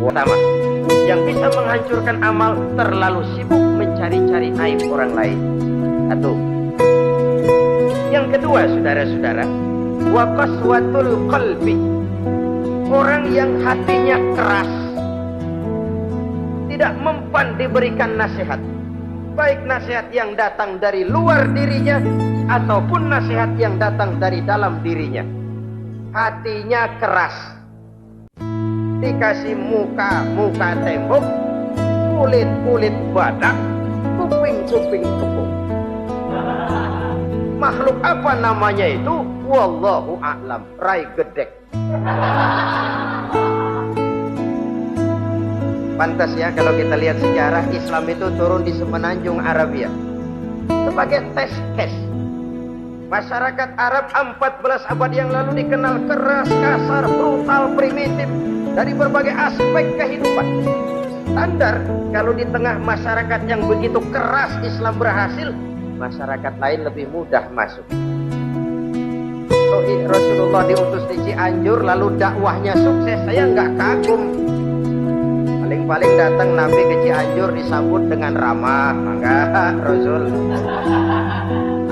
Pertama, yang bisa menghancurkan amal terlalu sibuk mencari-cari aib orang lain. Satu. Yang kedua, saudara-saudara, wa qaswatul qalbi. Orang yang hatinya keras, tidak mempan diberikan nasihat, baik nasihat yang datang dari luar dirinya ataupun nasihat yang datang dari dalam dirinya. Hatinya keras, dikasih muka tembok, kulit badak, kuping kebo. Makhluk apa namanya itu? Wallahu a'lam. Rai gedek. Pantas ya kalau kita lihat sejarah, Islam itu turun di semenanjung Arabia sebagai tes case. Masyarakat Arab 14 abad yang lalu dikenal keras, kasar, brutal, primitif dari berbagai aspek kehidupan. Standar kalau di tengah masyarakat yang begitu keras Islam berhasil, masyarakat lain lebih mudah masuk. Rasulullah diutus di Cianjur lalu dakwahnya sukses, saya nggak kagum. Paling datang Nabi ke Cianjur disambut dengan ramah, mangga Rasul.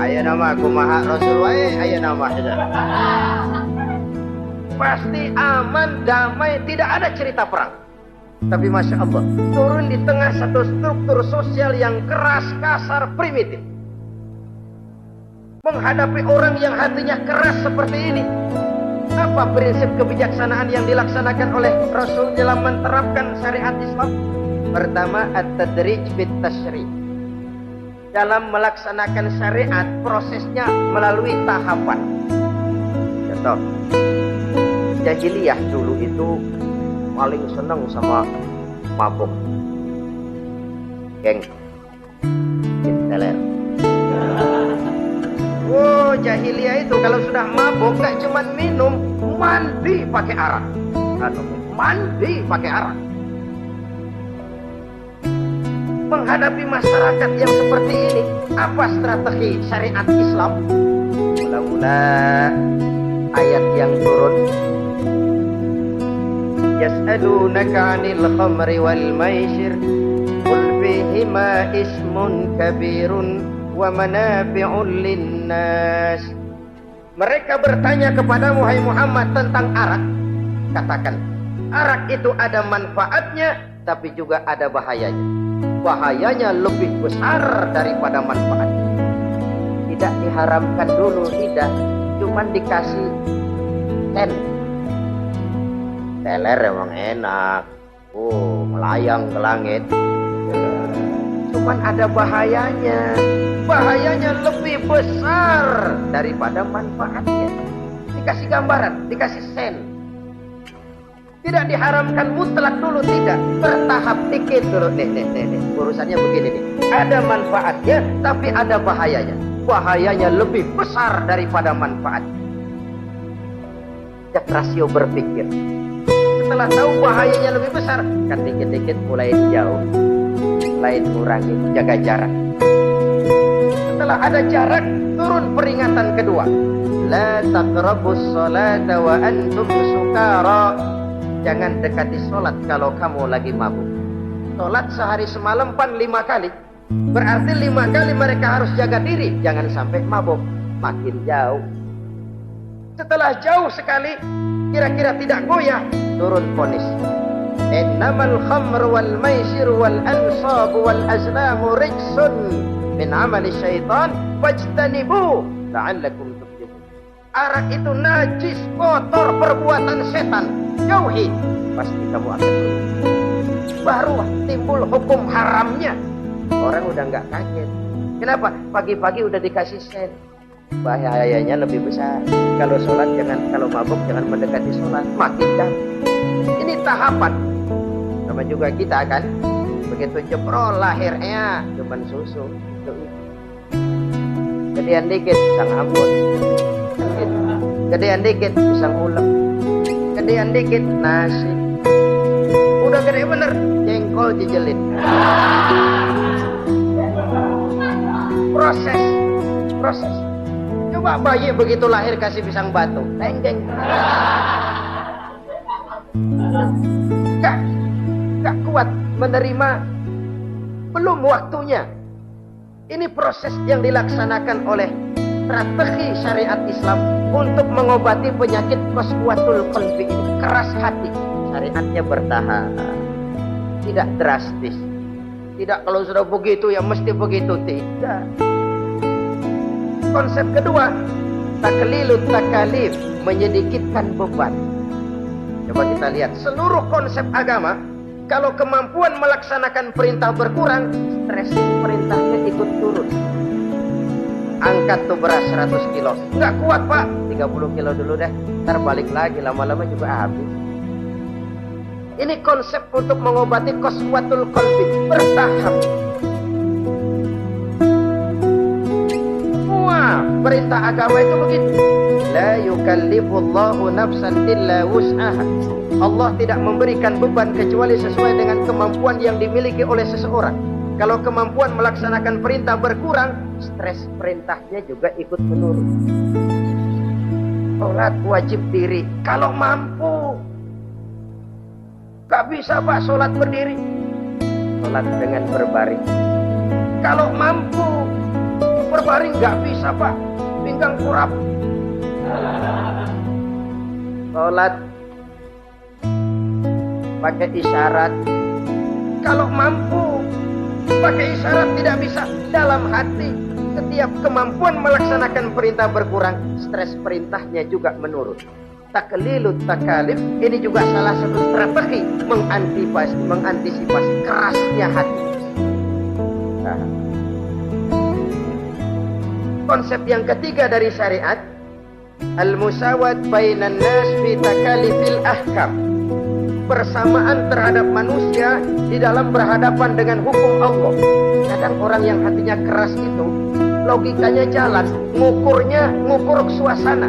Ayo nama kumaha Rasul wae, ayo nama saja. Pasti aman, damai, tidak ada cerita perang. Tapi Masya Allah, turun di tengah satu struktur sosial yang keras, kasar, primitif. Menghadapi orang yang hatinya keras seperti ini, apa prinsip kebijaksanaan yang dilaksanakan oleh Rasul dalam menerapkan syariat Islam? Pertama, at-tadrij bit tasyri'. Dalam melaksanakan syariat, prosesnya melalui tahapan. Contoh, jahiliyah dulu itu paling senang sama mabuk, geng, teler. Oh, jahiliyah itu kalau sudah mabuk gak cuma minum, mandi pakai arak. Mandi pakai arak. Menghadapi masyarakat yang seperti ini, apa strategi syariat Islam? Mula-mula ayat yang turun, yas'alunaka 'anil khamri wal maisir qul fihima ismun kabirun wa manafi'un linnas. Mereka bertanya kepadamu, hai Muhammad, tentang arak. Katakan, arak itu ada manfaatnya tapi juga ada bahayanya. Bahayanya lebih besar daripada manfaatnya. Tidak diharamkan dulu, tidak, cuman dikasih teler emang enak, melayang ke langit, cuman ada bahayanya. Bahayanya lebih besar daripada manfaatnya. Dikasih gambaran, dikasih sen. Tidak diharamkan mutlak dulu, tidak, bertahap dikit dulu. Nih, urusannya begini nih. Ada manfaatnya tapi ada bahayanya. Bahayanya lebih besar daripada manfaatnya. Jak rasio berpikir. Setelah tahu bahayanya lebih besar, kan dikit-dikit mulai jauh, mulai kurangi, jaga jarak. Setelah ada jarak, turun peringatan kedua. La taqrabus salata wa antum sukara. Jangan dekati sholat kalau kamu lagi mabuk. Sholat sehari semalam 5 kali. Berarti 5 kali mereka harus jaga diri. Jangan sampai mabuk. Makin jauh. Setelah jauh sekali, kira-kira tidak goyah, turun vonis. Innamal khamru wal maisir wal ansab wal azlamu rijsun min amali syaitan fajtanibu la'allakum tuflihun. Arak itu najis, kotor, perbuatan setan. Jauhi, pasti kamu akan rugi. Baru timbul hukum haramnya. Orang udah nggak kaget. Kenapa? Pagi-pagi udah dikasih sen. Bahayanya lebih besar. Kalau sholat jangan, kalau mabuk jangan mendekati sholat. Makin dah. Ini tahapan. Sama juga kita kan. Begitu jebrol lahirnya cuman susu. Gedean dikit pisang ambon. Gedean dikit pisang ulek. Gedean dikit nasi. Udah gede bener, jengkol dijelin. Proses. Coba bayi begitu lahir kasih pisang batu, teng. kuat menerima, belum waktunya. Ini proses yang dilaksanakan oleh strategi syariat Islam untuk mengobati penyakit qaswatul qalbi ini, keras hati. Syariatnya bertahap, tidak drastis. Tidak kalau sudah begitu ya mesti begitu, tidak. Konsep kedua, taklilut takalif, menyedikitkan beban. Coba kita lihat seluruh konsep agama, kalau kemampuan melaksanakan perintah berkurang, stres perintahnya ikut turun. Angkat tuh beras 100 kilo, nggak kuat pak, 30 kilo dulu deh, ntar balik lagi, lama-lama juga habis. Ini konsep untuk mengobati qaswatul qalbi, bertahap. Semua perintah agama itu begitu. La yukallifullahu nafsan illa wus'aha. Allah tidak memberikan beban kecuali sesuai dengan kemampuan yang dimiliki oleh seseorang. Kalau kemampuan melaksanakan perintah berkurang, stres perintahnya juga ikut menurun. Sholat wajib diri kalau mampu. Gak bisa pak sholat berdiri, sholat dengan berbaring. Kalau mampu berbaring gak bisa pak, pinggang kurap. Sholat pakai isyarat. Kalau mampu pakai isyarat, tidak bisa dalam hati. Setiap kemampuan melaksanakan perintah berkurang, stres perintahnya juga menurun. Taklilut takalif ini juga salah satu strategi mengantisipasi kerasnya hati. Nah, konsep yang ketiga dari syariat, al-musawat bainan nas fi takalifil ahkam, persamaan terhadap manusia di dalam berhadapan dengan hukum Allah. Kadang orang yang hatinya keras itu logikanya jalan, ngukur suasana.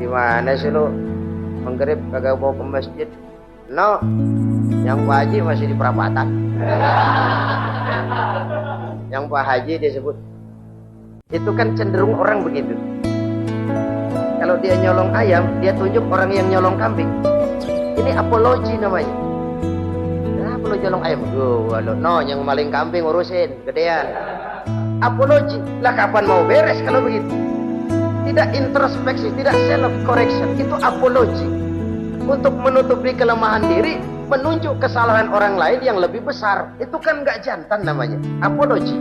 Gimana sih lu menggrip kagak bawa ke masjid? No, yang Pak Haji masih di perapatan. Yang Pak Haji disebut. Itu kan cenderung orang begitu. Kalau dia nyolong ayam, dia tunjuk orang yang nyolong kambing. Ini apologi namanya. Kenapa lu nyolong ayam? No, yang maling kambing urusin, gedean. Apologi. Lah kapan mau beres kalau begitu? Tidak introspeksi, tidak self correction, itu apologi. Untuk menutupi kelemahan diri, menunjuk kesalahan orang lain yang lebih besar. Itu kan gak jantan namanya, apologi.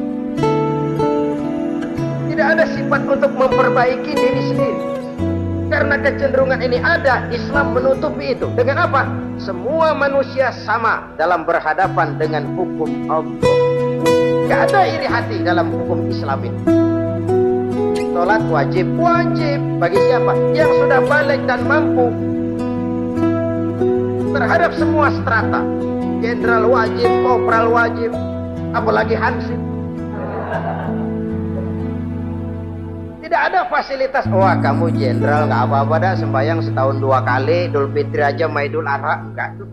Tidak ada sifat untuk memperbaiki diri sendiri. Karena kecenderungan ini ada, Islam menutupi itu. Dengan apa? Semua manusia sama dalam berhadapan dengan hukum Allah. Gak ada iri hati dalam hukum Islam ini. Sholat wajib bagi siapa? Yang sudah balik dan mampu. Terhadap semua strata, jenderal wajib, kopral wajib, apalagi hansip. Tidak ada fasilitas. Wah kamu jenderal nggak apa-apa dah, sembahyang setahun 2 kali, Idul Fitri aja sama Idul Adha. Enggak tuh.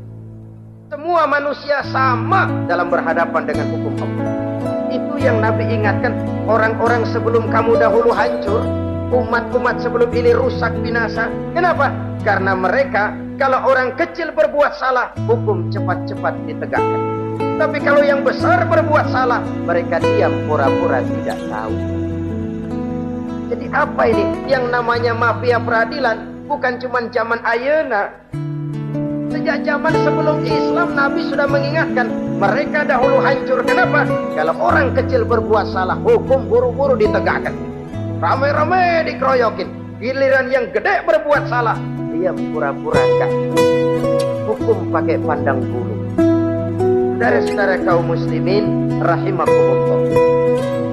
Semua manusia sama dalam berhadapan dengan hukum Allah. Itu yang Nabi ingatkan, orang-orang sebelum kamu dahulu hancur, umat-umat sebelum ini rusak binasa. Kenapa? Karena mereka, kalau orang kecil berbuat salah, hukum cepat-cepat ditegakkan. Tapi kalau yang besar berbuat salah, mereka diam pura-pura tidak tahu. Jadi apa ini? Yang namanya mafia peradilan bukan cuma zaman ayeuna. Sejak zaman sebelum Islam, Nabi sudah mengingatkan, mereka dahulu hancur. Kenapa? Kalau orang kecil berbuat salah, hukum buru-buru ditegakkan. Rame-rame dikeroyokin. Giliran yang gede berbuat salah, dia pura-pura enggak. Hukum pakai pandang bulu. Saudara-saudara kaum muslimin rahimakumullah.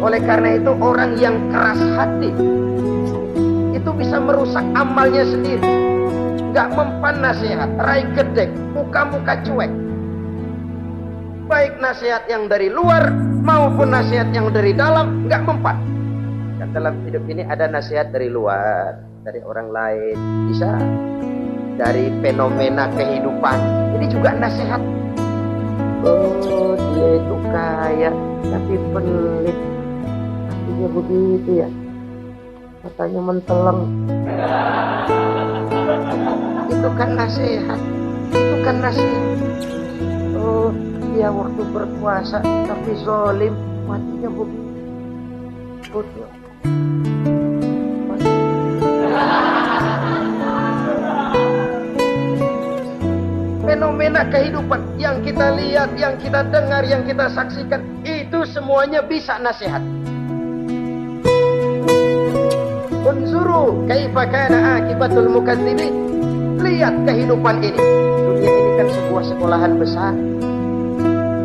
Oleh karena itu orang yang keras hati itu bisa merusak amalnya sendiri. Gak mempan nasihat, raih gedek, muka-muka cuek. Baik nasihat yang dari luar maupun nasihat yang dari dalam, gak mempan. Dan dalam hidup ini ada nasihat dari luar, dari orang lain, bisa dari fenomena kehidupan. Ini juga nasihat. Oh dia itu kaya tapi pelit, hatinya begitu ya, katanya menteleng. Itu kan nasihat. bukan nasihat. Oh, dia waktu berkuasa tapi zalim, matinya bodoh. Fenomena kehidupan yang kita lihat, yang kita dengar, yang kita saksikan, itu semuanya bisa nasihat. Unzuru kaifa kana akibatul mukadzibin. Lihat kehidupan ini. Dunia ini kan sebuah sekolahan besar.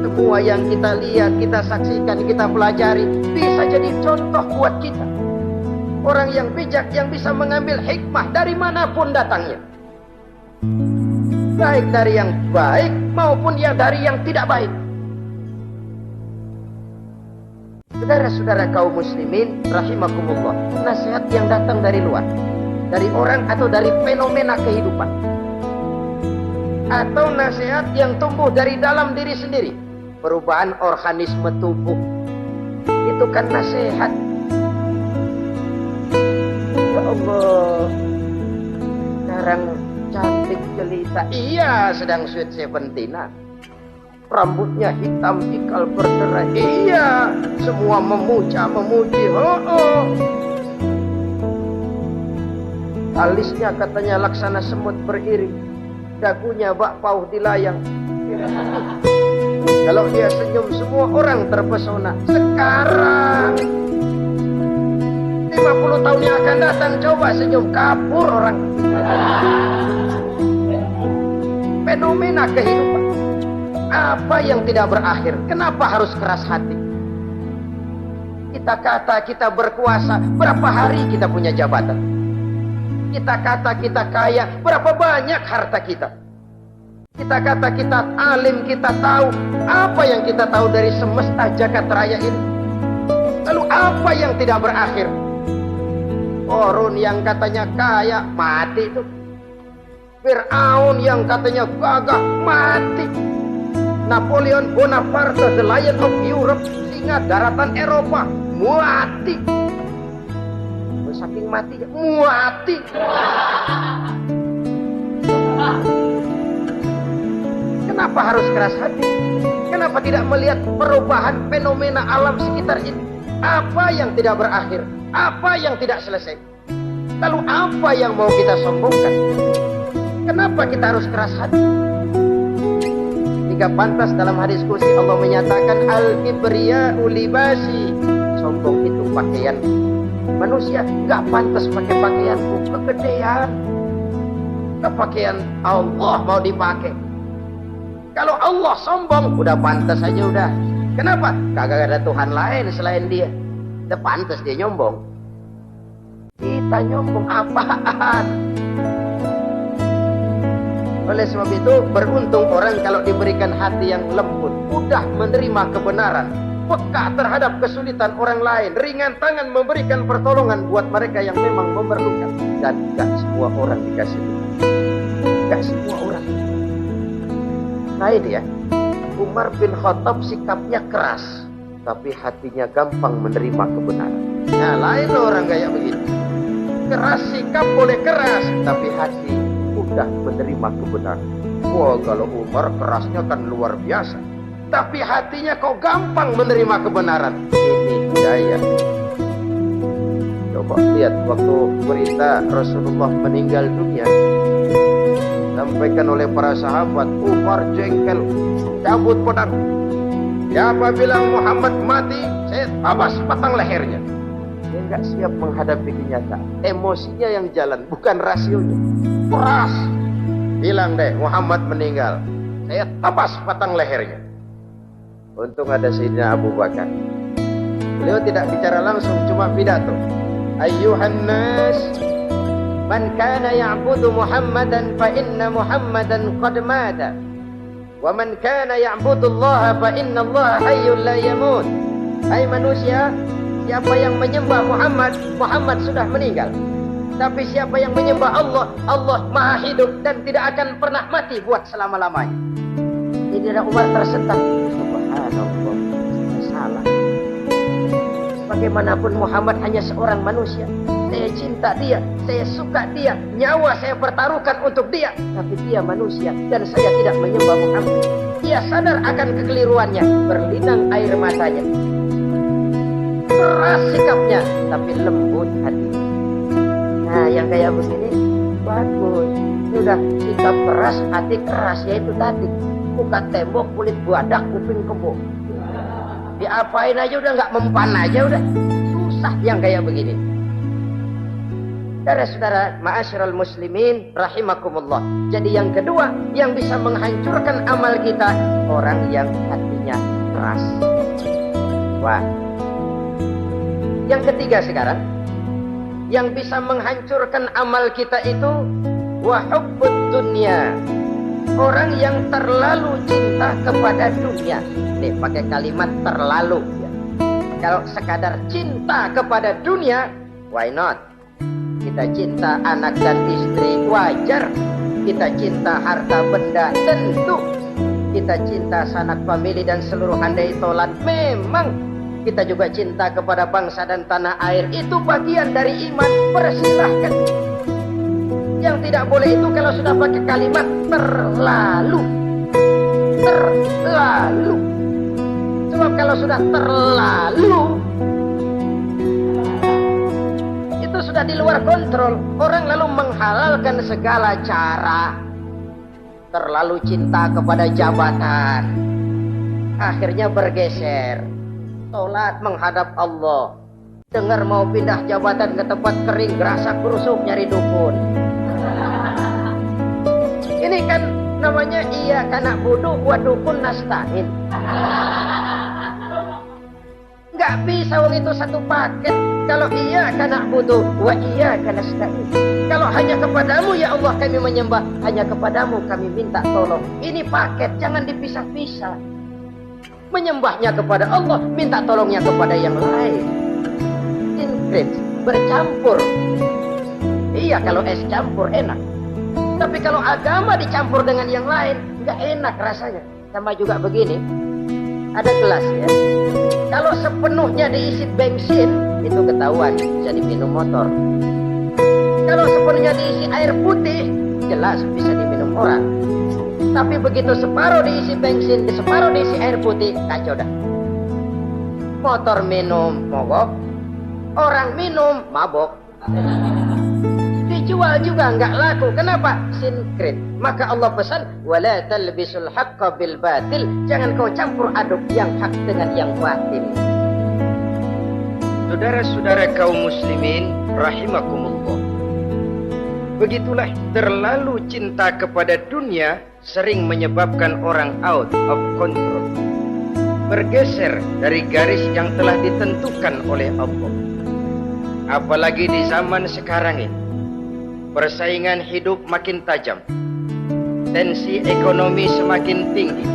Semua yang kita lihat, kita saksikan, kita pelajari bisa jadi contoh buat kita. Orang yang bijak yang bisa mengambil hikmah dari manapun datangnya. Baik dari yang baik maupun dari yang tidak baik. Saudara-saudara kaum muslimin rahimakumullah, nasihat yang datang dari luar, dari orang atau dari fenomena kehidupan, atau nasihat yang tumbuh dari dalam diri sendiri, perubahan organisme tubuh, itu kan nasihat. Ya Allah, sekarang cantik jelita, iya sedang sweet 17-an. Rambutnya hitam, ikal berderai, iya semua memuji. Alisnya katanya laksana semut beriring, dagunya bak pauh dilayang. Kalau dia senyum semua orang terpesona. Sekarang 50 tahun yang akan datang coba senyum, kapur orang. Fenomena kehidupan. Apa yang tidak berakhir? Kenapa harus keras hati? Kita kata kita berkuasa, berapa hari kita punya jabatan? Kita kata kita kaya, berapa banyak harta kita? Kita kata kita alim, kita tahu. Apa yang kita tahu dari semesta jagat raya ini? Lalu apa yang tidak berakhir? Korun yang katanya kaya, mati itu. Fir'aun yang katanya gagah, mati. Napoleon Bonaparte, the Lion of Europe, singa daratan Eropa, mati. Saking matinya, mati. Kenapa harus keras hati? Kenapa tidak melihat perubahan fenomena alam sekitar ini? Apa yang tidak berakhir? Apa yang tidak selesai? Lalu apa yang mau kita sombongkan? Kenapa kita harus keras hati? Jika pantas dalam hadis kursi Allah menyatakan al-kibriya'u libasi, sombong itu pakaian. Manusia gak pantas pakai pakaianku, kegedean. Pakaian Allah mau dipakai. Kalau Allah sombong, udah pantas aja udah. Kenapa? Kagak ada Tuhan lain selain dia. Udah pantas dia nyombong. Kita nyombong apaan? Oleh sebab itu beruntung orang kalau diberikan hati yang lembut, mudah menerima kebenaran, peka terhadap kesulitan orang lain, ringan tangan memberikan pertolongan buat mereka yang memang memerlukan. Dan gak semua orang dikasih itu. Gak semua orang. Nah ini ya, Umar bin Khattab sikapnya keras, tapi hatinya gampang menerima kebenaran. Nah lain orang kayak begitu. Keras sikap boleh keras, tapi hati mudah menerima kebenaran. Wah kalau Umar kerasnya kan luar biasa, tapi hatinya kok gampang menerima kebenaran. Ini hidayah. Coba lihat waktu berita Rasulullah meninggal dunia, sampaikan oleh para sahabat, Umar jengkel, cabut pedang. Siapa bilang Muhammad mati, saya tabas batang lehernya. Dia nggak siap menghadapi kenyataan. Emosinya yang jalan, bukan rasionya. Keras. Bilang deh Muhammad meninggal, saya tabas batang lehernya. Untung ada Sayyidina Abu Bakar. Beliau tidak bicara langsung, cuma pidato. Ayyuhan nas, man kana ya'budu Muhammadan fa inna Muhammadan qad mata. Wa man kana ya'budu Allah fa inna Allah hayyul la yamut. Hai manusia, siapa yang menyembah Muhammad, Muhammad sudah meninggal. Tapi siapa yang menyembah Allah, Allah maha hidup dan tidak akan pernah mati buat selama-lamanya. Ini Umar tersentak. Subhanallah, salah. Bagaimanapun Muhammad hanya seorang manusia. saya cinta dia, saya suka dia, nyawa saya pertaruhkan untuk dia. Tapi dia manusia dan saya tidak menyembah Muhammad. Ia sadar akan kekeliruannya, berlinang air matanya. Keras sikapnya, tapi lembut hatinya. Nah, yang kayak begini bagus. Ini udah sikap keras, hati keras, yaitu tadi muka tembok, kulit buadak, kuping kebo. Diapain aja udah nggak mempan aja udah. Susah yang kayak begini. Saudara-saudara, ma'asyiral muslimin rahimakumullah. Jadi yang kedua yang bisa menghancurkan amal kita, orang yang hatinya keras. Wah. Yang ketiga sekarang, yang bisa menghancurkan amal kita itu wa hubbud dunya. Orang yang terlalu cinta kepada dunia. Nih pakai kalimat terlalu ya. Kalau sekadar cinta kepada dunia, why not? Kita cinta anak dan istri, wajar. Kita cinta harta benda, tentu. Kita cinta sanak famili dan seluruh handai tolan, memang. Kita juga cinta kepada bangsa dan tanah air, itu bagian dari iman, persilahkan. Yang tidak boleh itu kalau sudah pakai kalimat terlalu. Terlalu. Sebab kalau sudah terlalu, itu sudah di luar kontrol. Orang lalu menghalalkan segala cara. Terlalu cinta kepada jabatan, akhirnya bergeser. Sholat menghadap Allah. Dengar mau pindah jabatan ke tempat kering, gerasak berusuk nyari dukun. Ini kan namanya iya kana budu wa dukun nasta'in. Nggak bisa wong itu satu paket. Kalau iya kana budu wa iya kana nasta'in. Kalau hanya kepadamu ya Allah kami menyembah, hanya kepadamu kami minta tolong. Ini paket, jangan dipisah-pisah. Menyembahnya kepada Allah, minta tolongnya kepada yang lain. Sinkret, bercampur. Iya kalau es campur enak. Tapi kalau agama dicampur dengan yang lain, nggak enak rasanya. Sama juga begini, ada gelas ya. Kalau sepenuhnya diisi bensin, itu ketahuan, bisa diminum motor. Kalau sepenuhnya diisi air putih, jelas bisa diminum orang. Tapi begitu separuh diisi bensin, separuh diisi air putih, kacau dah. Motor minum mogok, orang minum mabok. Dijual juga nggak laku. Kenapa? Sinkret. Maka Allah pesan, wala talbisul haqqa bil batil. Jangan kau campur aduk yang hak dengan yang batil. Saudara-saudara kaum muslimin rahimakumullah. Begitulah terlalu cinta kepada dunia sering menyebabkan orang out of control. Bergeser dari garis yang telah ditentukan oleh Allah. Apalagi di zaman sekarang ini. Persaingan hidup makin tajam. Tensi ekonomi semakin tinggi.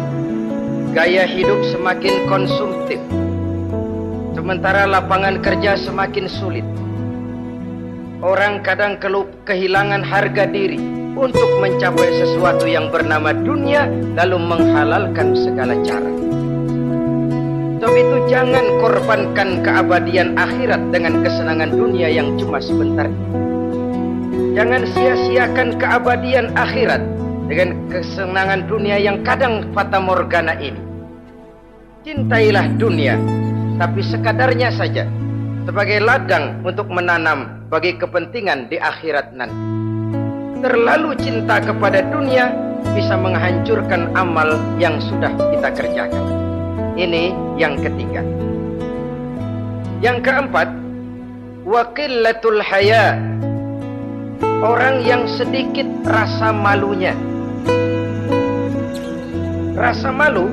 Gaya hidup semakin konsumtif. Sementara lapangan kerja semakin sulit. Orang kadang kehilangan harga diri untuk mencapai sesuatu yang bernama dunia, lalu menghalalkan segala cara. Sebab itu jangan korbankan keabadian akhirat dengan kesenangan dunia yang cuma sebentar. Jangan sia-siakan keabadian akhirat dengan kesenangan dunia yang kadang fata morgana ini. Cintailah dunia, tapi sekadarnya saja, sebagai ladang untuk menanam bagi kepentingan di akhirat nanti. Terlalu cinta kepada dunia bisa menghancurkan amal yang sudah kita kerjakan. Ini yang ketiga. Yang keempat, wa qillatul haya. Orang yang sedikit rasa malunya. Rasa malu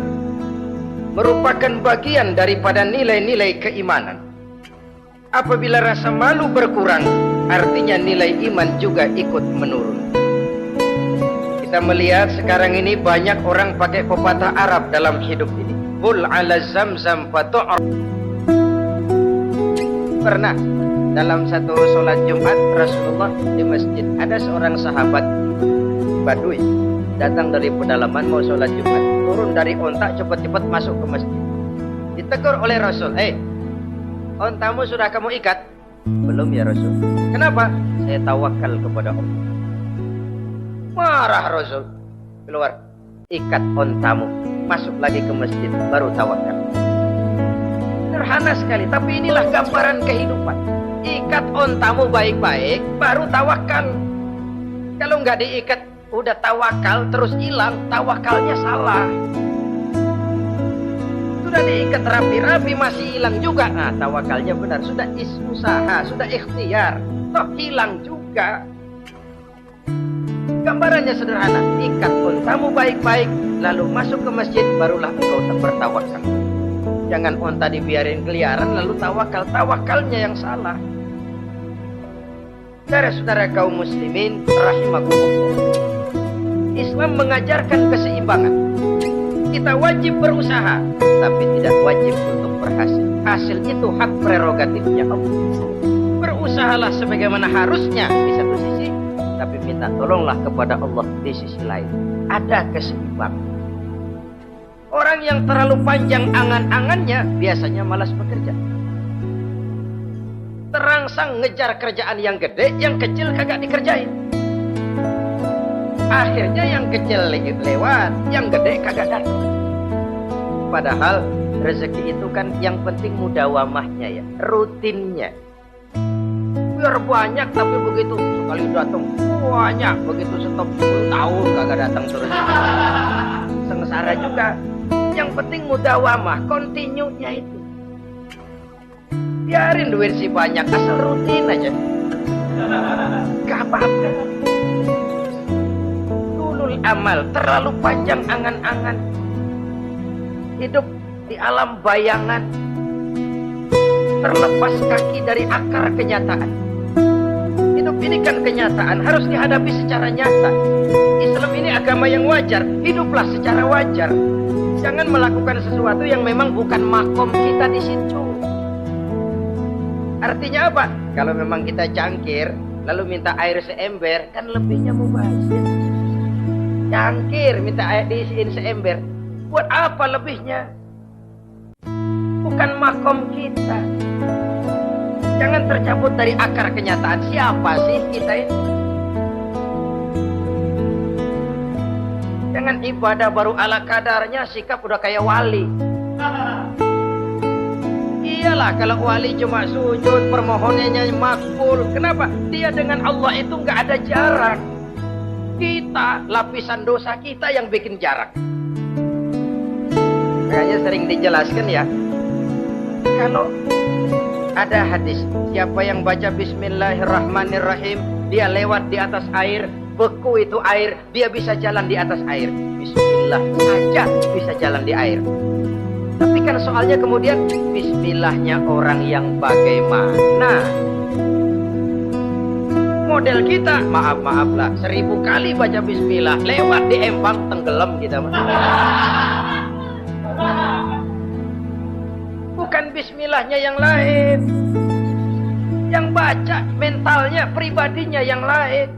merupakan bagian daripada nilai-nilai keimanan. Apabila rasa malu berkurang, artinya nilai iman juga ikut menurun. Kita melihat sekarang ini banyak orang pakai pepatah Arab dalam hidup ini. Qul ala zamzam fatu'ar. Pernah dalam satu sholat Jumat Rasulullah di masjid, ada seorang sahabat Badui datang dari pedalaman mau sholat Jumat, turun dari onta cepat-cepat masuk ke masjid. Ditegur oleh Rasul, ontamu sudah kamu ikat? Belum ya Rasul. Kenapa? Saya tawakal kepada Allah. Marah Rasul. Keluar. Ikat ontamu. Masuk lagi ke masjid. Baru tawakal. Sederhana sekali. Tapi inilah gambaran kehidupan. Ikat ontamu baik-baik. Baru tawakal. Kalau nggak diikat. Udah tawakal terus hilang. Tawakalnya salah. Sudah diikat rapi-rapi masih hilang juga. Nah, tawakalnya benar. Sudah usaha, sudah ikhtiar. Toh hilang juga. Gambarannya sederhana. Ikat ontamu baik-baik. Lalu masuk ke masjid. Barulah engkau bertawakal. Jangan onta dibiarin keliaran. Lalu tawakal. Tawakalnya yang salah. Saudara-saudara kaum muslimin rahimakumullah. Islam mengajarkan keseimbangan. Kita wajib berusaha, tapi tidak wajib untuk berhasil. Hasil itu hak prerogatifnya Allah. Berusahalah sebagaimana harusnya di satu sisi, tapi minta tolonglah kepada Allah di sisi lain. Ada keseimbangan. Orang yang terlalu panjang angan-angannya biasanya malas bekerja. Terangsang ngejar kerjaan yang gede, yang kecil kagak dikerjain. Akhirnya yang kecil lewat, yang gede kagak datang. Padahal rezeki itu kan yang penting mudawamahnya ya, rutinnya. Biar banyak tapi begitu sekali datang banyak, begitu stop 10 tahun kagak datang terus. Sengsara juga. Yang penting mudawamah, continue-nya itu. Biarin duit si banyak, asal rutin aja. Gak apa-apa. Amal terlalu panjang angan-angan, hidup di alam bayangan, terlepas kaki dari akar kenyataan. Hidup ini kan kenyataan, harus dihadapi secara nyata. Islam ini agama yang wajar, hiduplah secara wajar. Jangan melakukan sesuatu yang memang bukan makom kita di situ. Artinya apa? Kalau memang kita cangkir lalu minta air seember, kan lebihnya mubazir. Cangkir minta air diisiin seember, buat apa lebihnya? Bukan makom kita. Jangan tercabut dari akar kenyataan. Siapa sih kita ini? Jangan ibadah baru ala kadarnya, sikap udah kayak wali. Iyalah kalau wali cuma sujud, permohonannya makbul. Kenapa? Dia dengan Allah itu nggak ada jarak. Kita, lapisan dosa kita yang bikin jarak. Makanya sering dijelaskan ya, kalau ada hadis, siapa yang baca Bismillahirrahmanirrahim, dia lewat di atas air, beku itu air, dia bisa jalan di atas air. Bismillah saja bisa jalan di air. Tapi kan soalnya kemudian, Bismillahnya orang yang bagaimana? Model kita, maaf-maaflah, 1000 kali baca bismillah, lewat di empang, tenggelam kita. Bukan bismillahnya yang lain. Yang baca mentalnya, pribadinya yang lain.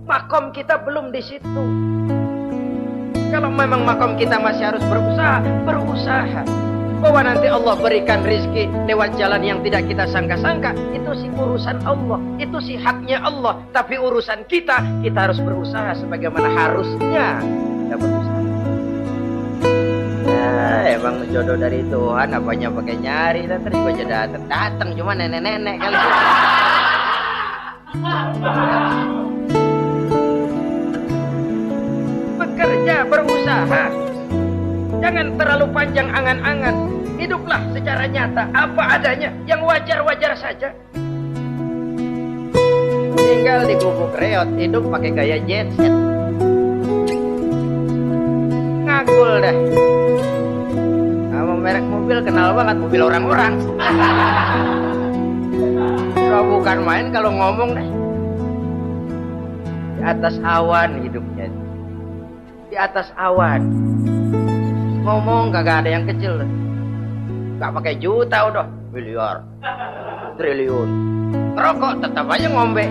Makom kita belum di situ. Kalau memang makom kita masih harus berusaha, berusaha. Bahwa nanti Allah berikan rizki lewat jalan yang tidak kita sangka-sangka, itu sih urusan Allah, itu sih haknya Allah. Tapi urusan kita harus berusaha sebagaimana harusnya kita berusaha. Nah, emang jodoh dari Tuhan, apanya pakai nyari, tadi aja datang cuma nenek-nenek kali. Bekerja, berusaha. Jangan terlalu panjang angan-angan. Hiduplah secara nyata, apa adanya, yang wajar-wajar saja. Tinggal di gubuk reot, hidup pakai gaya jet set. Ngagul dah. Sama merek mobil kenal banget, mobil orang-orang. Kalau bukan main kalau ngomong deh. Di atas awan hidupnya. Di atas awan. Ngomong kagak ada yang kecil. Gak pakai juta udah miliar, triliun. Ngerokok tetap aja ngombe.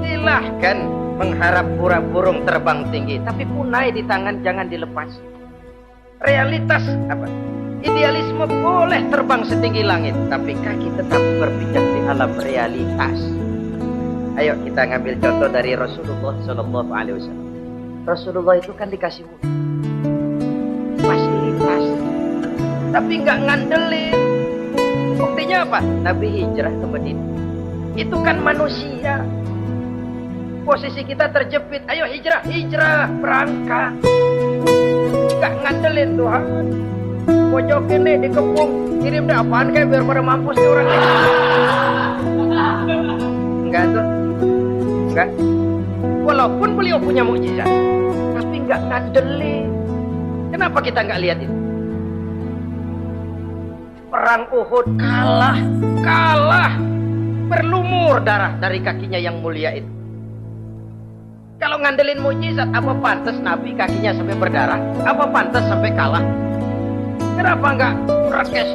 Silahkan mengharap burung terbang tinggi, tapi punai di tangan jangan dilepas. Realitas apa? Idealisme boleh terbang setinggi langit, tapi kaki tetap berpijak di alam realitas. Ayo kita ngambil contoh dari Rasulullah Shallallahu Alaihi Wasallam. Rasulullah itu kan dikasih fasilitas, tapi nggak ngandelin. Buktinya apa? Nabi hijrah ke Madinah. Itu kan manusia. Posisi kita terjepit. Ayo hijrah, hijrah, berangkat. Nggak ngandelin Tuhan. Pojokin nih dikepung, kirim deh apaan kayak biar pada mampus nih orang nih. Enggak tuh. Enggak. Walaupun beliau punya mukjizat, tapi enggak ngandelin. Kenapa kita enggak lihat itu? Perang Uhud kalah. Berlumur darah dari kakinya yang mulia itu. Kalau ngandelin mukjizat, apa pantas Nabi kakinya sampai berdarah? Apa pantas sampai kalah? Kenapa enggak rakes,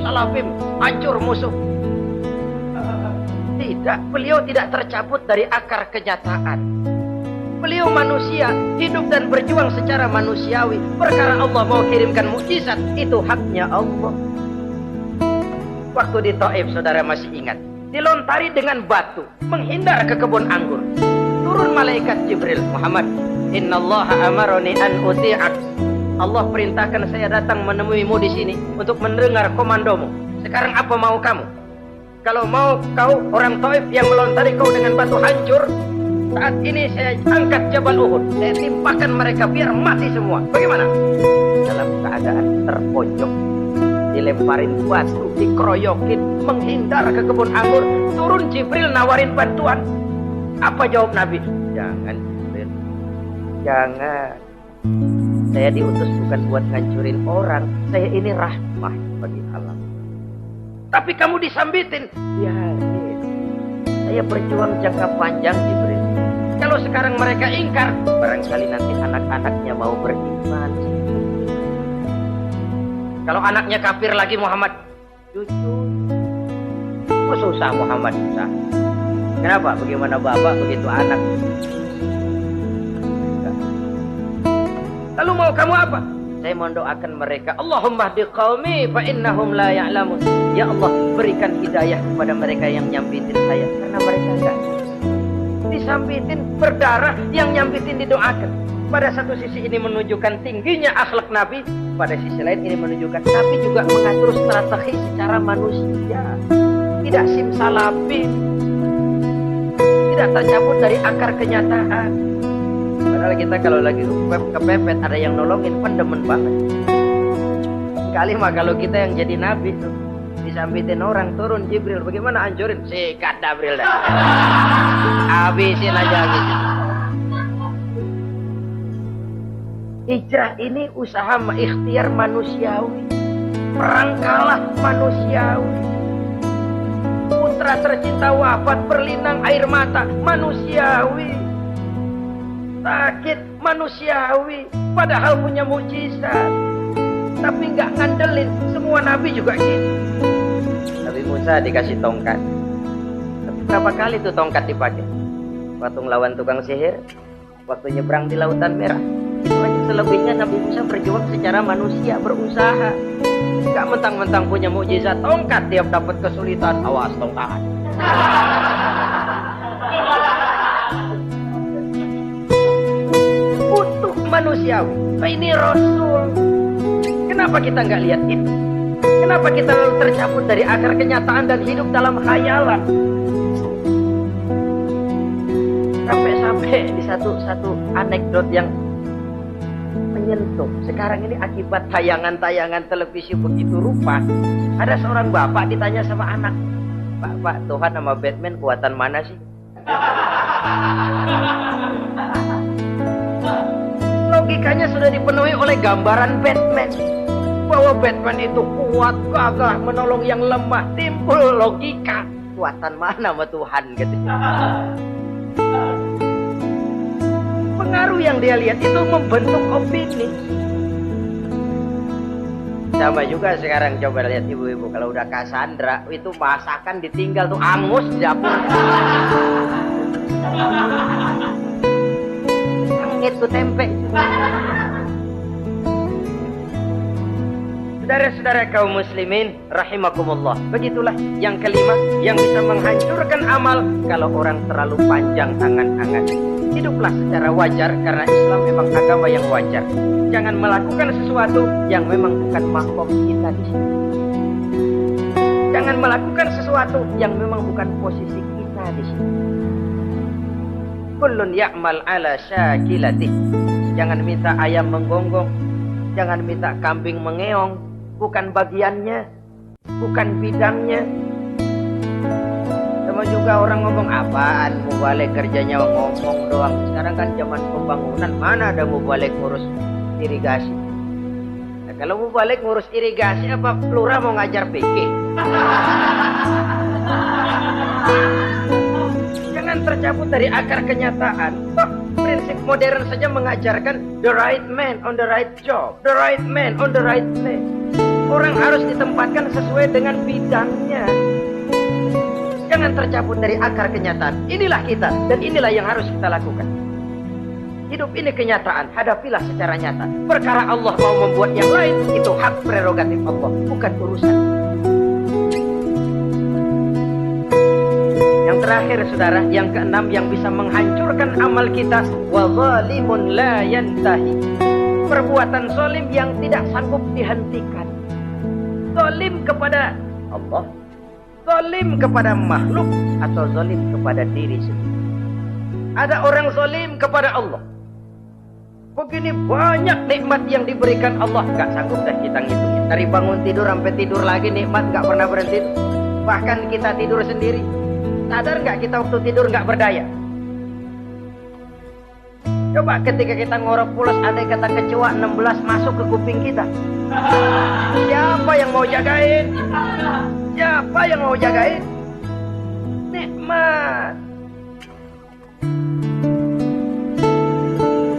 salafim, hancur musuh? Tidak, beliau tidak tercabut dari akar kenyataan. Beliau manusia, hidup dan berjuang secara manusiawi. Perkara Allah mau kirimkan mukjizat, itu haknya Allah. Waktu di Taif, saudara masih ingat, dilontari dengan batu, menghindar ke kebun anggur. Turun malaikat Jibril, Muhammad, innallaha amaroni an uti'ak. Allah perintahkan saya datang menemuimu di sini untuk mendengar komandomu. Sekarang apa mau kamu? Kalau mau kau orang Taif yang melontari kau dengan batu hancur, saat ini saya angkat Jabal Uhud, saya timpakan mereka biar mati semua. Bagaimana? Dalam keadaan terpojok, dilemparin batu, dikeroyokin, menghindar ke kebun anggur, turun Jibril nawarin bantuan. Apa jawab Nabi? Jangan Jibril, jangan. Saya diutus bukan buat ngancurin orang. Saya ini rahmah bagi alam. Tapi kamu disambitin. Biarin. Saya berjuang jangka panjang Jibril. Kalau sekarang mereka ingkar, barangkali nanti anak-anaknya mau beriman. Kalau anaknya kafir lagi Muhammad, jujur. Oh susah Muhammad, susah. Kenapa? Bagaimana bapak begitu anak? Lalu mau kamu apa? Saya mendoakan mereka. Allahumma hdi qaumi fa innahum la ya'lamun. Ya Allah, berikan hidayah kepada mereka yang nyambitin saya, karena mereka enggak. Disambitin berdarah, yang nyambitin didoakan. Pada satu sisi ini menunjukkan tingginya akhlak Nabi, pada sisi lain ini menunjukkan Nabi juga mengatur strategi secara manusia. Tidak simsalabim, tidak tercabut dari akar kenyataan. Padahal kita kalau lagi kepepet ada yang nolongin, pendemen banget. Kali mah kalau kita yang jadi nabi tuh, disambitin orang, turun Jibril, bagaimana hancurin? Sikat Jibril dah. Habisin aja gitu. Hijrah ini usaha ikhtiar manusiawi. Perang kalah manusiawi. Putra tercinta wafat, berlinang air mata, manusiawi. Sakit manusiawi, padahal punya mukjizat, tapi nggak ngandelin. Semua nabi juga gitu. Nabi Musa dikasih tongkat, tapi berapa kali tuh tongkat dipakai? Waktu ngelawan tukang sihir, waktu nyebrang di Lautan Merah. Itu aja. Selebihnya Nabi Musa berjuang secara manusia, berusaha. Nggak mentang-mentang punya mukjizat tongkat, tiap dapat kesulitan, awas tongkat. Manusiawi. Ini Rasul. Kenapa kita nggak lihat itu? Kenapa kita lalu tercabut dari akar kenyataan dan hidup dalam khayalan? Sampai di satu anekdot yang menyentuh. Sekarang ini akibat tayangan-tayangan televisi begitu rupa, ada seorang bapak ditanya sama anak, Pak, Tuhan sama Batman kuatan mana sih? Logikanya sudah dipenuhi oleh gambaran Batman, bahwa Batman itu kuat, gagah, menolong yang lemah. Timbul logika, kuatan mana sama Tuhan gitu. Pengaruh yang dia lihat itu membentuk opini. Sama juga sekarang, coba lihat ibu-ibu kalau udah Cassandra, itu masakan ditinggal tuh angus di dapur. Itu tempe. Saudara saudara kaum muslimin rahimakumullah, begitulah yang kelima yang bisa menghancurkan amal kalau orang terlalu panjang angan-angan. Hiduplah secara wajar karena Islam memang agama yang wajar. Jangan melakukan sesuatu yang memang bukan makom kita di sini. Jangan melakukan sesuatu yang memang bukan posisi kita di sini. Kullun ya'mal ala syakilatih. Jangan minta ayam menggonggong, jangan minta kambing mengeong, bukan bagiannya, bukan bidangnya. Sama juga orang ngomong apaan, mubalek kerjanya ngomong doang. Sekarang kan zaman pembangunan, mana ada mubalek ngurus irigasi. Nah, kalau mubalek ngurus irigasi, apa lurah mau ngajar fikih? Jangan tercabut dari akar kenyataan. Toh, prinsip modern saja mengajarkan the right man on the right job, the right man on the right place. Orang harus ditempatkan sesuai dengan bidangnya. Jangan tercabut dari akar kenyataan. Inilah kita dan inilah yang harus kita lakukan. Hidup ini kenyataan, hadapilah secara nyata. Perkara Allah mau membuat yang lain, itu hak prerogatif Allah, bukan urusan. Yang terakhir saudara, yang keenam yang bisa menghancurkan amal kita, wa zalimun la yantahi. Perbuatan zalim yang tidak sanggup dihentikan. Zalim kepada Allah, zalim kepada makhluk, atau zalim kepada diri sendiri. Ada orang zalim kepada Allah. Begini banyak nikmat yang diberikan Allah, gak sanggup dah kita ngitungnya. Dari bangun tidur sampai tidur lagi nikmat gak pernah berhenti. Bahkan kita tidur sendiri. Sadar gak kita waktu tidur gak berdaya? Coba ketika kita ngorok pulas, andai kata kecoa 16 masuk ke kuping kita, siapa yang mau jagain? Siapa yang mau jagain? Nikmat.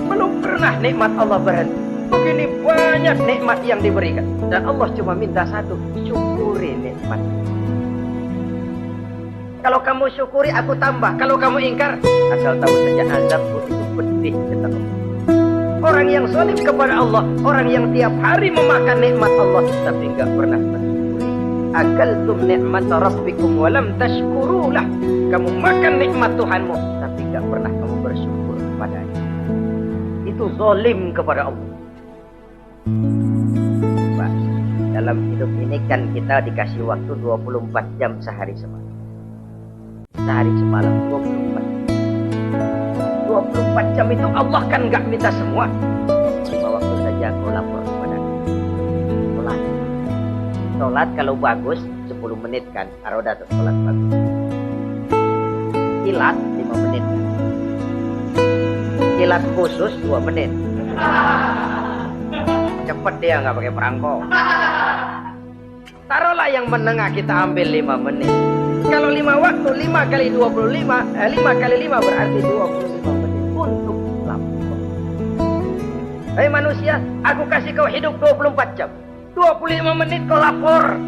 Belum pernah nikmat Allah berhenti. Begini banyak nikmat yang diberikan, dan Allah cuma minta satu, syukuri nikmat. Kalau kamu syukuri, aku tambah. Kalau kamu ingkar, asal tahu saja azabku itu pedih kata Allah. Orang yang zalim kepada Allah, orang yang tiap hari memakan nikmat Allah tapi enggak pernah bersyukuri. Akaltum nikmat rabbikum walam tashkurulah. Kamu makan nikmat Tuhanmu tapi enggak pernah kamu bersyukur kepadanya. Itu zalim kepada Allah. Pak, dalam hidup ini kan kita dikasih waktu 24 jam sehari semalam. Sehari semalam 24 jam itu Allah kan gak minta semua. Cuma waktu saja kau lapor kepada sholat. Sholat kalau bagus 10 menit kan, aroda tuh sholat bagus. Kilat 5 menit. Kilat khusus 2 menit. Cepet dia gak pakai perangko. Taruhlah yang menengah kita ambil 5 menit. Kalau 5 waktu, 5 kali 25, 5 kali 5 berarti 25 menit untuk lapor. Hei manusia, aku kasih kau hidup 24 jam. 25 menit kau lapor.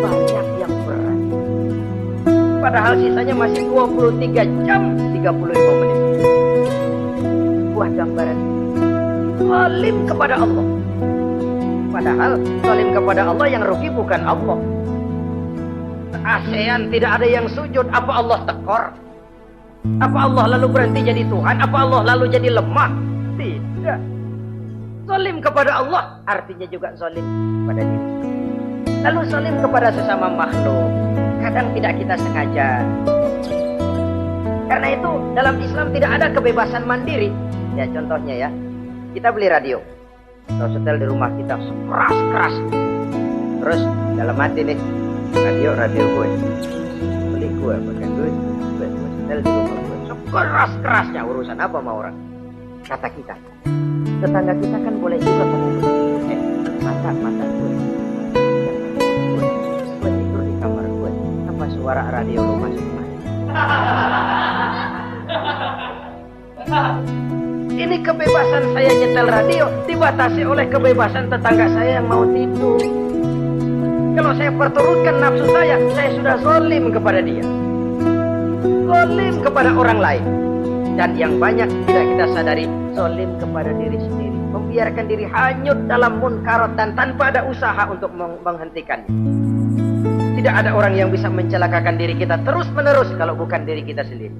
Banyak yang berat. Padahal sisanya masih 23 jam 35 menit. Buah gambaran zalim kepada Allah. Padahal zalim kepada Allah yang rugi bukan Allah. ASEAN tidak ada yang sujud, apa Allah tekor? Apa Allah lalu berhenti jadi Tuhan? Apa Allah lalu jadi lemah? Tidak. Zalim kepada Allah artinya juga zalim kepada diri. Lalu zalim kepada sesama makhluk, kadang tidak kita sengaja. Karena itu dalam Islam tidak ada kebebasan mandiri. Ya contohnya ya, kita beli radio atau setel di rumah kita keras-keras. Terus dalam hati nih, radio gue beli gue pakai duit gue setel di rumah gue sekeras-kerasnya. Urusan apa sama orang? Kata kita, tetangga kita kan boleh juga ngomong mata gue tidur di kamar gue, apa suara radio lu masuk main? Ini kebebasan saya nyetel radio dibatasi oleh kebebasan tetangga saya yang mau tidur. Kalau saya perturutkan nafsu saya sudah zalim kepada dia, zalim kepada orang lain. Dan yang banyak tidak kita sadari, zalim kepada diri sendiri. membiarkan diri hanyut dalam munkarat dan tanpa ada usaha untuk menghentikannya. Tidak ada orang yang bisa mencelakakan diri kita terus-menerus kalau bukan diri kita sendiri.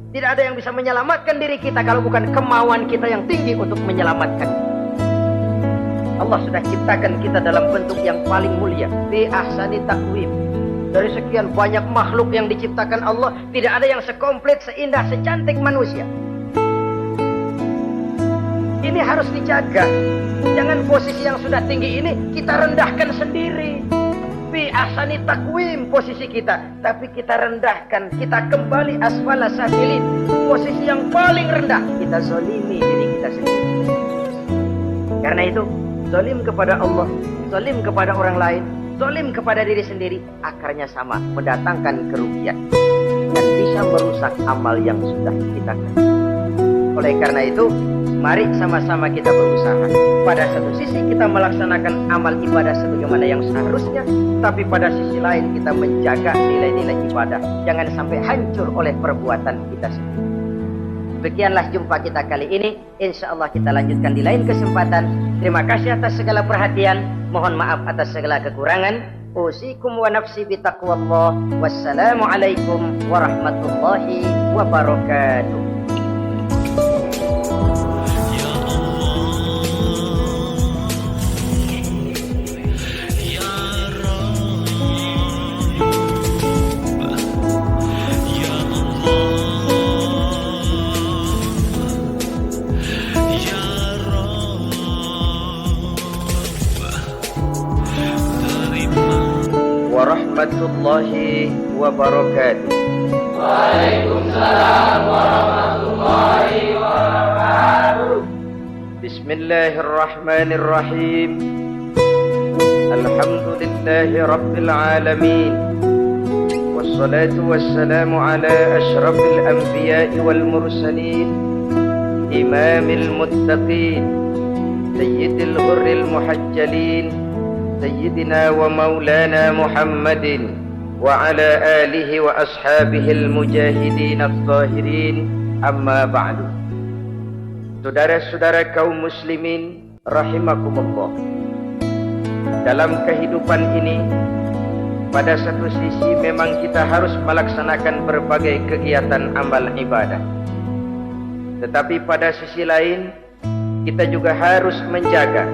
Tidak ada yang bisa menyelamatkan diri kita kalau bukan kemauan kita yang tinggi untuk menyelamatkan. Allah sudah ciptakan kita dalam bentuk yang paling mulia, bi ahsani taqwim. Dari sekian banyak makhluk yang diciptakan Allah, tidak ada yang sekomplit, seindah, secantik manusia. Ini harus dijaga. Jangan posisi yang sudah tinggi ini kita rendahkan sendiri. Bi ahsani taqwim posisi kita, tapi kita rendahkan, kita kembali asfala safilin, posisi yang paling rendah, kita zalimi diri kita sendiri. Karena itu, zalim kepada Allah, zalim kepada orang lain, zalim kepada diri sendiri, akarnya sama, mendatangkan kerugian dan bisa merusak amal yang sudah kita kerjakan. Oleh karena itu, mari sama-sama kita berusaha. Pada satu sisi kita melaksanakan amal ibadah sebagaimana yang seharusnya, tapi pada sisi lain kita menjaga nilai-nilai ibadah. Jangan sampai hancur oleh perbuatan kita sendiri. Demikianlah jumpa kita kali ini. Insya Allah kita lanjutkan di lain kesempatan. Terima kasih atas segala perhatian. Mohon maaf atas segala kekurangan. Usikum wa nafsi bitaqwallah. Wassalamualaikum warahmatullahi wabarakatuh. Warahmatullahi wabarakatuh. Waalaikumsalam warahmatullahi wabarakatuh. Bismillahirrahmanirrahim. Alhamdulillahi rabbil alamin. Wassalatu wassalamu ala ashrafil anbiya'i wal mursalin, imamil muttaqin, sayyidil ghurril muhajjalin, Sayyidina wa maulana Muhammadin wa ala alihi wa ashabihil mujahidin al-zahirin, amma ba'du. Saudara-saudara kaum muslimin rahimakumullah, dalam kehidupan ini pada satu sisi memang kita harus melaksanakan berbagai kegiatan amal ibadah, tetapi pada sisi lain kita juga harus menjaga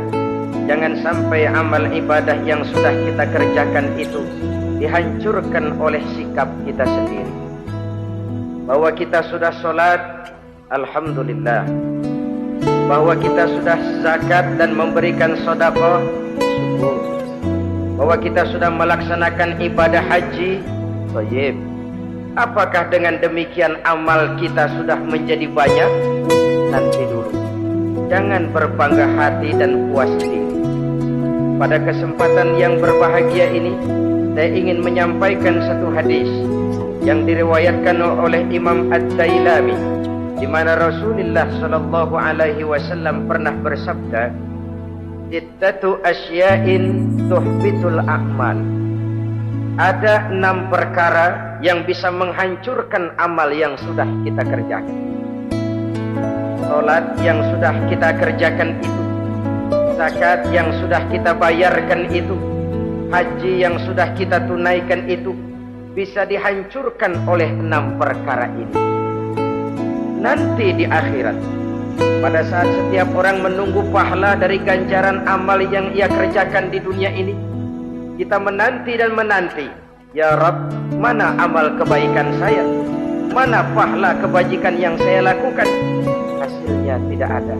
jangan sampai amal ibadah yang sudah kita kerjakan itu dihancurkan oleh sikap kita sendiri. Bahwa kita sudah sholat, alhamdulillah. Bahwa kita sudah zakat dan memberikan sedekah, syukur. Bahwa kita sudah melaksanakan ibadah haji, thayyib. Apakah dengan demikian amal kita sudah menjadi banyak? Nanti dulu. Jangan berbangga hati dan puas diri. Pada kesempatan yang berbahagia ini, saya ingin menyampaikan satu hadis yang diriwayatkan oleh Imam Ad-Dailami, di mana Rasulullah sallallahu alaihi wasallam pernah bersabda, "Sittatu asya'in tuhbitul a'mal." Ada 6 perkara yang bisa menghancurkan amal yang sudah kita kerjakan. Salat yang sudah kita kerjakan itu, zakat yang sudah kita bayarkan itu, haji yang sudah kita tunaikan itu, bisa dihancurkan oleh 6 perkara ini. Nanti di akhirat, pada saat setiap orang menunggu pahala dari ganjaran amal yang ia kerjakan di dunia ini, kita menanti dan menanti, ya Rabb, mana amal kebaikan saya? Mana pahala kebajikan yang saya lakukan? Hasilnya tidak ada.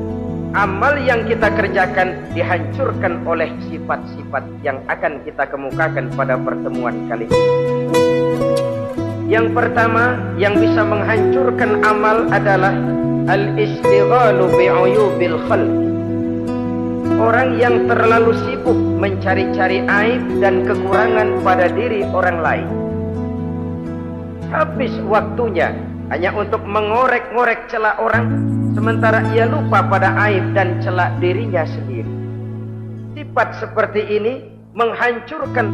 Amal yang kita kerjakan dihancurkan oleh sifat-sifat yang akan kita kemukakan pada pertemuan kali ini. Yang pertama yang bisa menghancurkan amal adalah al-istighalu bi'uyubil khalq. Orang yang terlalu sibuk mencari-cari aib dan kekurangan pada diri orang lain. Habis waktunya hanya untuk mengorek-ngorek celah orang, sementara ia lupa pada aib dan celah dirinya sendiri. Sifat seperti ini menghancurkan